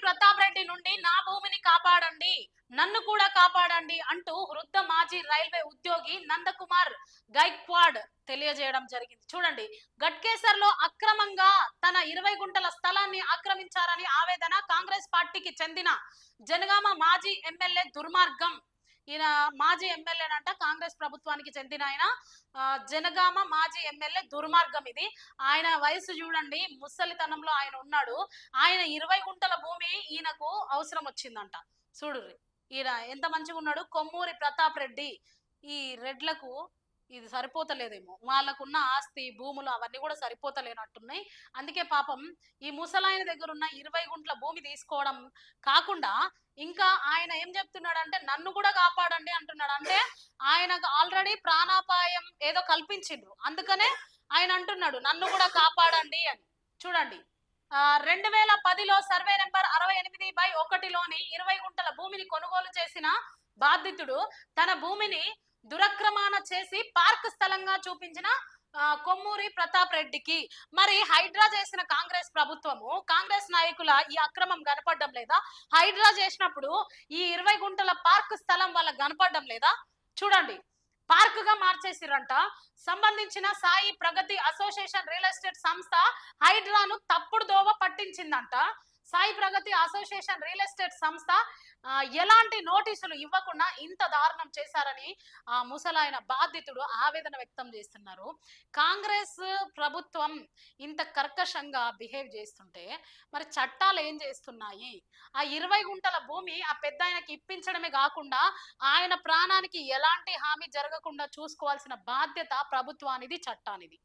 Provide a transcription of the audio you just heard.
ప్రతాప్ రెడ్డి నుండి నా భూమిని కాపాడండి, నన్ను కూడా కాపాడండి అంటూ వృద్ధ మాజీ రైల్వే ఉద్యోగి నందకుమార్ గైక్వాడ్ తెలియజేయడం జరిగింది. చూడండి, గట్కేసర్ లో అక్రమంగా తన 20 గుంటల స్థలాన్ని ఆక్రమించారని ఆవేదన. కాంగ్రెస్ పార్టీకి చెందిన జనగామ మాజీ ఎమ్మెల్యే దుర్మార్గం. ఈయన మాజీ ఎమ్మెల్యేనంట, కాంగ్రెస్ ప్రభుత్వానికి చెందిన ఆయన. జనగామ మాజీ ఎమ్మెల్యే దుర్మార్గం ఇది. ఆయన వయసు చూడండి, ముసలితనంలో ఆయన ఉన్నాడు. ఆయన 20 గుంటల భూమి ఈయనకు అవసరం వచ్చిందంట. చూడు, ఈయన ఎంత మంచిగా ఉన్నాడు. కొమ్మూరి ప్రతాప్ రెడ్డి. ఈ రెడ్లకు ఇది సరిపోతలేదేమో, వాళ్ళకున్న ఆస్తి భూములు అవన్నీ కూడా సరిపోతలేనట్టున్నాయి. అందుకే పాపం ఈ ముసలాయన దగ్గర ఉన్న 20 గుంట్ల భూమి తీసుకోవడం కాకుండా ఇంకా ఆయన ఏం చెప్తున్నాడు అంటే నన్ను కూడా కాపాడండి అంటున్నాడు. అంటే ఆయనకు ఆల్రెడీ ప్రాణాపాయం ఏదో కల్పించిండ్రు, అందుకనే ఆయన అంటున్నాడు నన్ను కూడా కాపాడండి అని. చూడండి, 2010లో సర్వే నెంబర్ 68/1లోని 20 గుంటల భూమిని కొనుగోలు చేసిన బాధితుడు తన భూమిని దురక్రమణ చేసి పార్క్ స్థలంగా చూపించిన కొమ్మూరి ప్రతాప్ రెడ్డికి మరి హైడ్రా చేసిన కాంగ్రెస్ ప్రభుత్వము, కాంగ్రెస్ నాయకుల ఈ అక్రమం కనపడడం లేదా? హైడ్రా చేసినప్పుడు ఈ 20 గుంటల పార్క్ స్థలం వాళ్ళకి కనపడడం లేదా? చూడండి, పార్క్ గా మార్చేసిరంట. సంబంధించిన సాయి ప్రగతి అసోసియేషన్ రియల్ ఎస్టేట్ సంస్థ హైడ్రాను తప్పుడు దోవ పట్టించిందంట. సాయి ప్రగతి అసోసియేషన్ రియల్ ఎస్టేట్ సంస్థ ఎలాంటి నోటీసులు ఇవ్వకుండా ఇంత దారుణం చేశారని ఆ ముసలాయన బాధితుడు ఆవేదన వ్యక్తం చేస్తున్నారు. కాంగ్రెస్ ప్రభుత్వం ఇంత కర్కశంగా బిహేవ్ చేస్తుంటే మరి చట్టాలు ఏం చేస్తున్నాయి? ఆ 20 గుంటల భూమి ఆ పెద్ద ఆయనకి ఇప్పించడమే కాకుండా ఆయన ప్రాణానికి ఎలాంటి హామీ జరగకుండా చూసుకోవాల్సిన బాధ్యత ప్రభుత్వానిది, చట్టానిది.